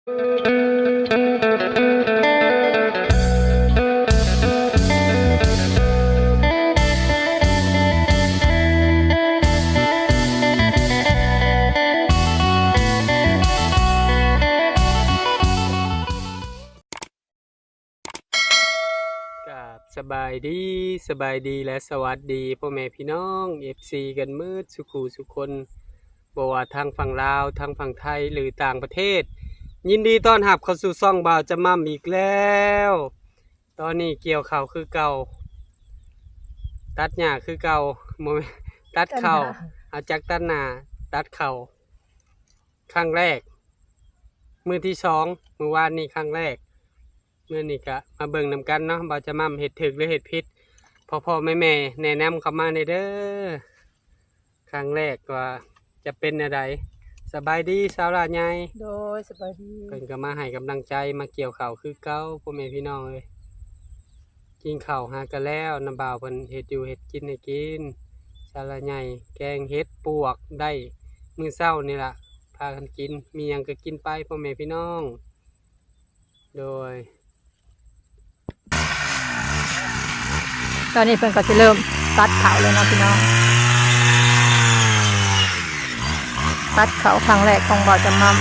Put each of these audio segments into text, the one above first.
กับสบายดีและสวัสดีพ่อแม่พี่น้อง FC กันมืดสุขูสุคนบ่ว่าทางฝั่งลาวทางฝั่งไทยหรือต่างประเทศยินดีต้อนรับเข้าสู่ช่องบ่าวจะมั่มอีกแล้วตอนนี้เกี่ยวข้าวคือเก่าตัดหญ้าคือเก่าบ่แม่นตัดข้าวเอาจากตัดหน้าตัดข้าวครั้งแรกมื้อที่2มื้อวานนี้ครั้งแรกมื้อนี้ก็มาเบิ่งนำกันเนาะบ่าวจะมั่มเฮ็ดถูกหรือเฮ็ดผิดพ่อแม่แนะนำเข้ามาเด้อครั้งแรกว่าจะเป็นอะไรสบายดีสาวหลานใหญ่โดยสบายดี เพิ่นก็มาให้กำลังใจมาเกี่ยวข้าวคือเก่าพ่อแม่พี่น้องเอ้ยกินข้าวหากันแล้วน้ำบ่าวเพิ่นเฮ็ดอยู่เฮ็ดกินให้กินสาวหลานใหญ่แกงเฮ็ดปวกได้มื้อเช้านี่ล่ะพากันกินมีหยังก็กินไปพ่อแม่พี่น้องโดยตอนนี้เพิ่นก็จะเริ่มตัดเขาเลยเนาะพี่น้องตัดเขาครั้งแรกของบ่าวจำมั่ม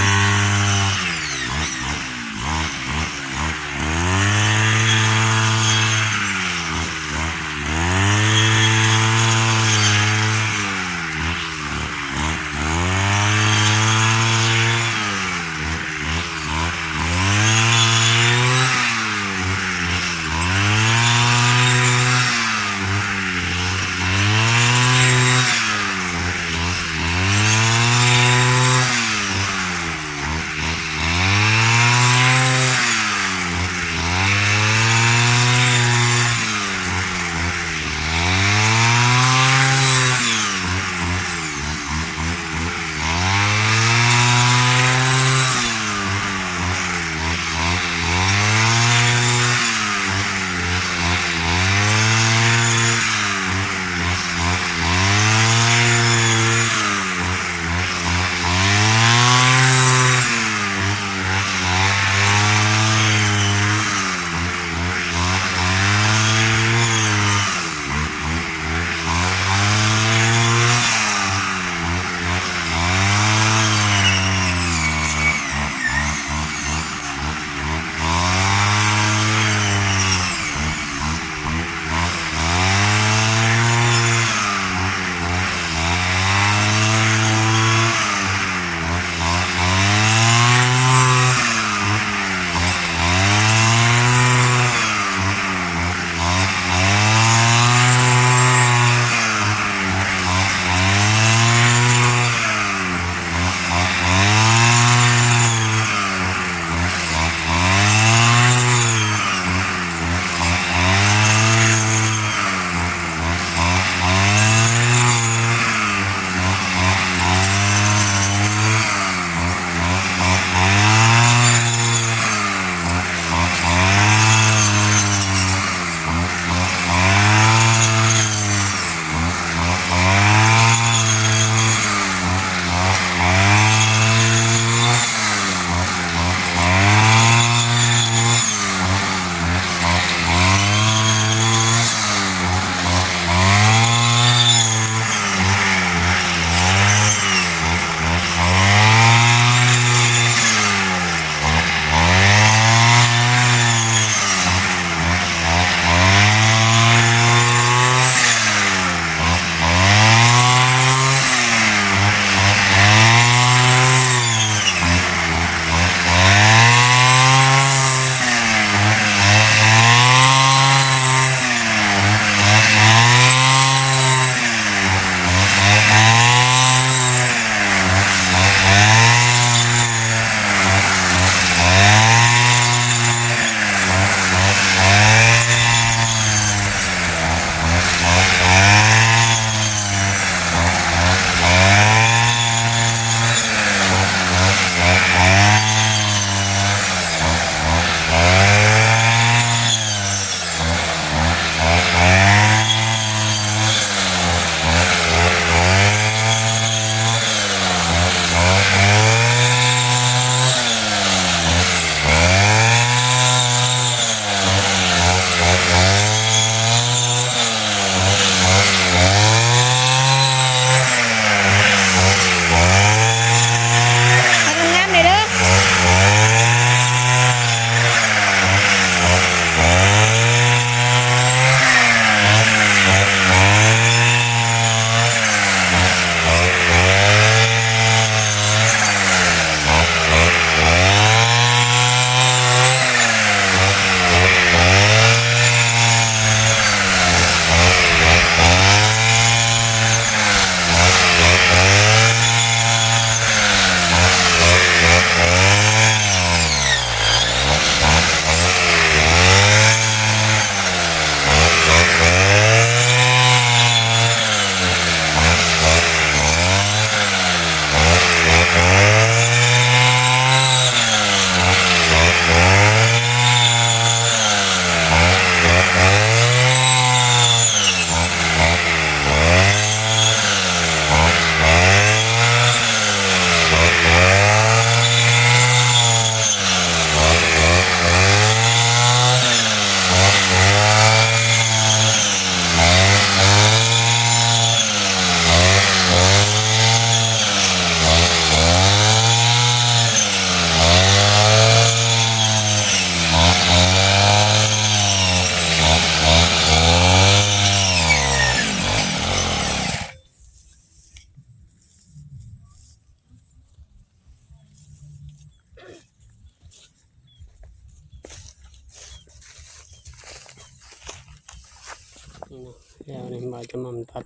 แล้วนี่บ่าวจะมั่มตัด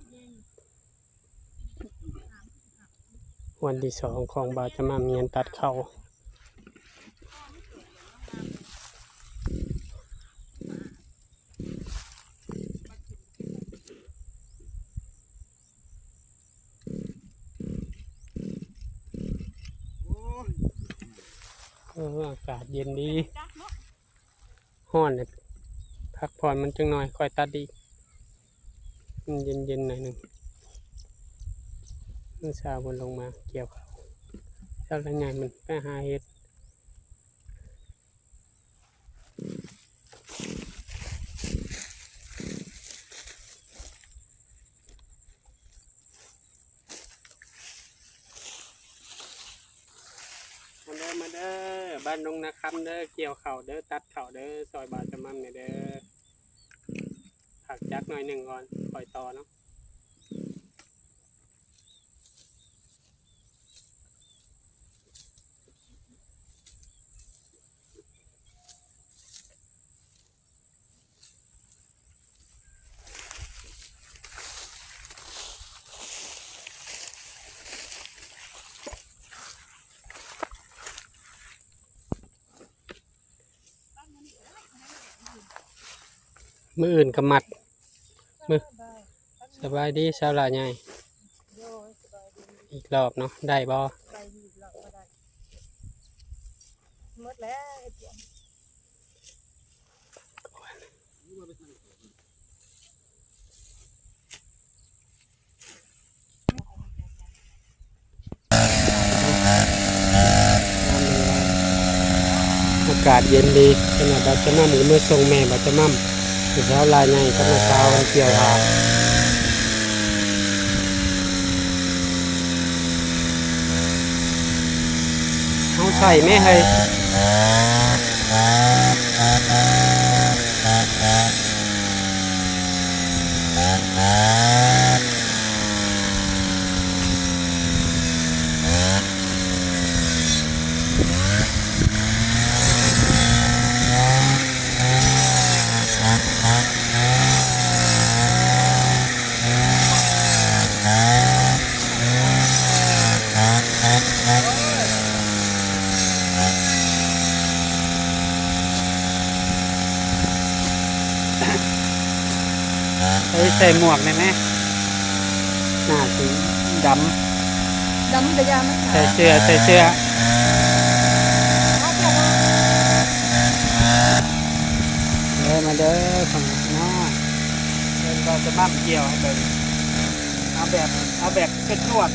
วันที่สองของบ่าวจะมั่มเมียนตัดเขาอากาศเย็นดีห้อนเนี่ยพักผ่อนมันจังหน่อยค่อยตัดดีมันเย็นๆหน่อยหนึ่งเมื่อเช้ามันลงมาเกี่ยวเขาเช้าแล้วไงมันไปหาเห็ดมาเด้อบ้านดงนาคำเด้อเกี่ยวเข่าเด้อตัดเข่าเด้อซอยบาจะมั่มเนี่ยเด้อผักจักหน่อยหนึ่งก่อนปล่อยต่อเนาะมืออื่นกำมัดมือสบายดีชาวลาใหญ่อีกรอบเนาะได้บ่หมดแล้ว อากาศเย็นดีขนาดบาจะมั่มหรือเมื่อทรงแม่บาจะมั่มถึงเช้าลาใหญ่ก็มาเช้าเกี่ยวหาเขาใส่ไม่ให้ใส่หมวกได้ไหมหน้าสีดำ ดำกระยามัน ใส่เสื้อเดินมาเด้อฝั่งน้าเดินเราจะมั่มเกี่ยวให้เป็นเอาแบบกระชวด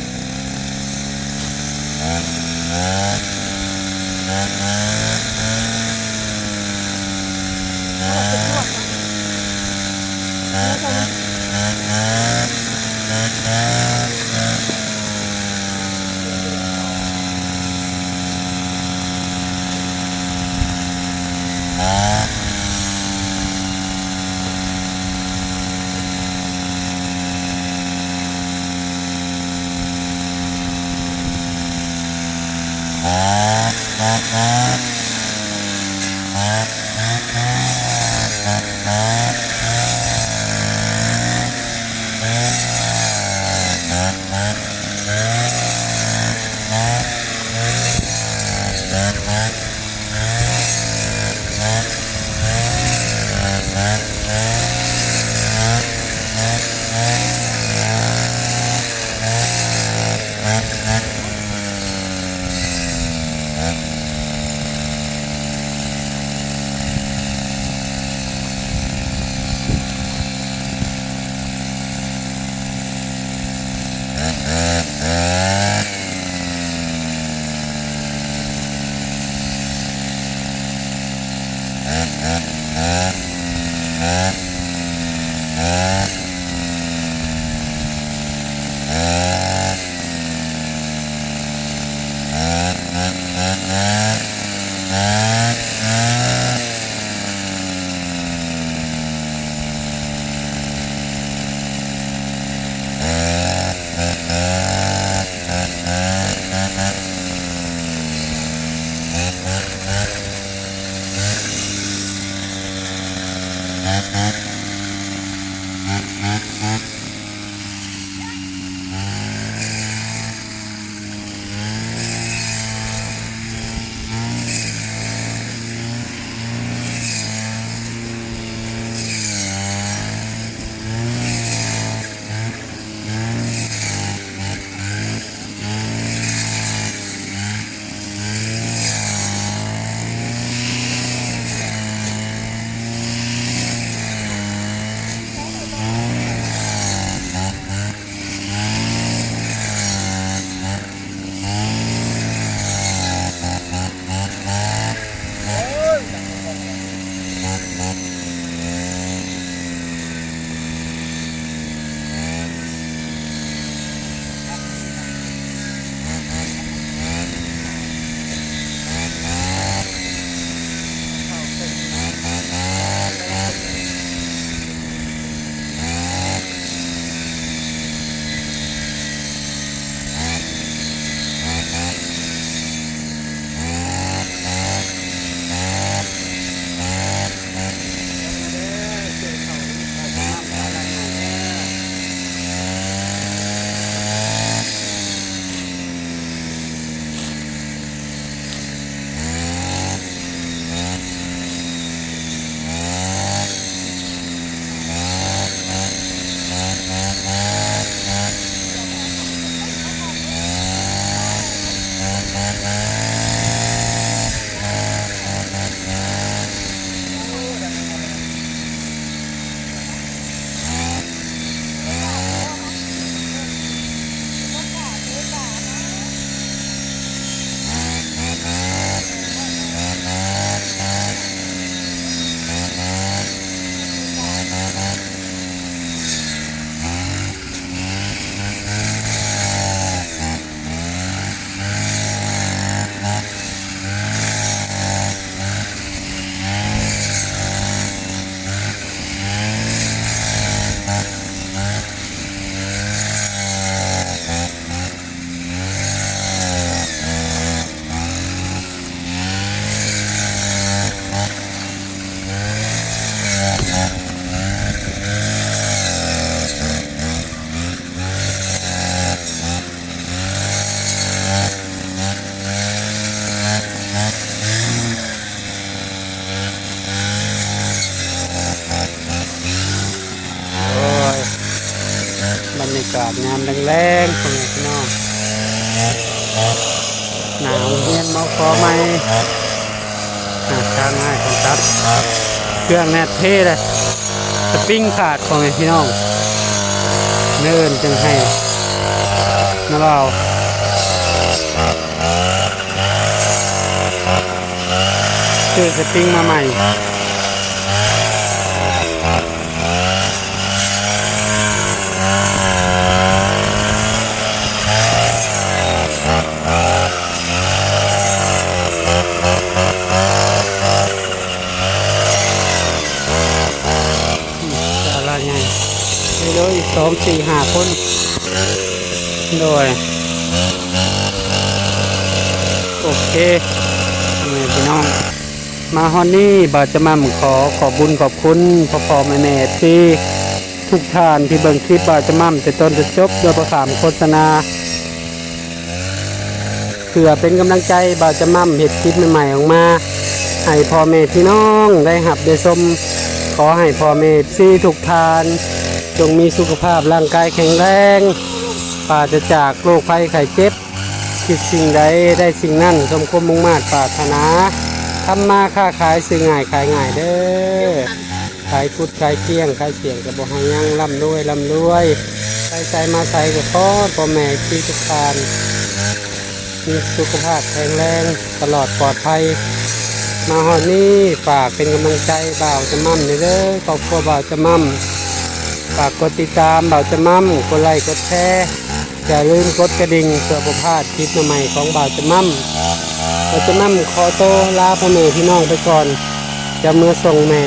ากาศงามแรงๆพ่อแม่พี่น้องหนาวเฮียนเมาคอไหมทางง่ายของครับเครื่องแนบเท่เลยสปริงขาดพ่อแม่พี่น้องเนิ่นจังให้นะเราซื้อสปริงมาใหม่โดย2-4-5 คนโดยโอเคพี่น้องมาฮอนนี่บาจะมาขอบุญขอบคุณพ่อแม่ที่ทุกท่านที่เบิ่งคลิปบาจะมั่มแต่ต้นจะจบโดยประคามโฆษณาเพื่อเป็นกำลังใจบาจะมั่มเห็ดคลิปใหม่ๆออกมาให้พ่อแม่พี่น้องได้หับได้ชมขอให้พ่อแม่ที่ทุกท่านจงมีสุขภาพร่างกายแข็งแรงปราศจากโรคภัยไข้เจ็บคิดสิ่งใดได้สิ่งนั้นสมความมุ่งมา่ปรารถนาทำมาค้าขายซื้อง่ายขายง่ายเด้อขายกุดขายเกี้ยงขายเสียงกับบ่ให้ยังร่ำรวยใส่มาใส่กับพ่อแม่ที่ทุกท่านมีสุขภาพแข็งแรงตลอดปลอดภัยมาฮอดนี้ฝากเป็นกำลังใจบ่าวจะมั่มเด้อครอบครัวบ่าวจะมั่มฝากกดติดตามบ่าวจะมั่มกดไลค์กดแชร์อย่าลืมกดกระดิ่งเพื่อบ่พลาดคลิปใหม่ๆของบ่าวจะมั่มบ่าวจะมั่มขอโตลาพ่อแม่พี่น้องไปก่อนจะเมื่อส่งแม่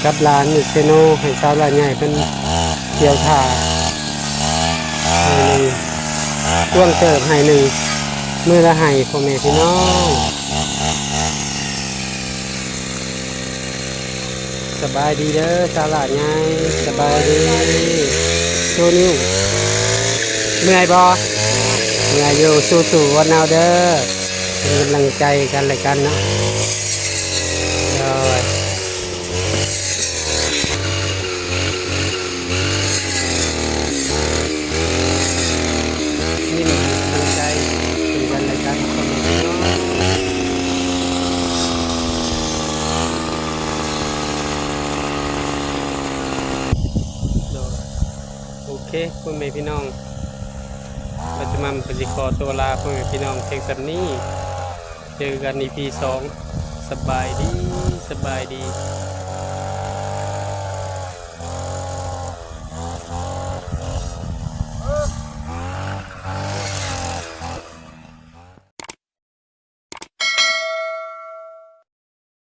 กับหลานอยู่เซโนให้สาวหลานใหญ่เป็นเกี่ยวถ่าให้หนึ่งช่วงเติบให้หนึ่งมือละให้พ่อแม่พี่น้องสบายดีเด้อสาวหลานใหญ่สบายดีโชว์นิ้วเมื่อยบ่เมื่อยอยู่สู้ๆวันเอาเด้อเป็นกำลังใจกันเลยกันเนาะนี่มันกำลังใจเป็นกันเลยกันพ่อแม่พี่น้องโอเคพ่อแม่พี่น้องเราจะมาปฏิขอตัวลาพ่อแม่พี่น้องเพียงแบบนี้เจอกัน EP 2สบายดี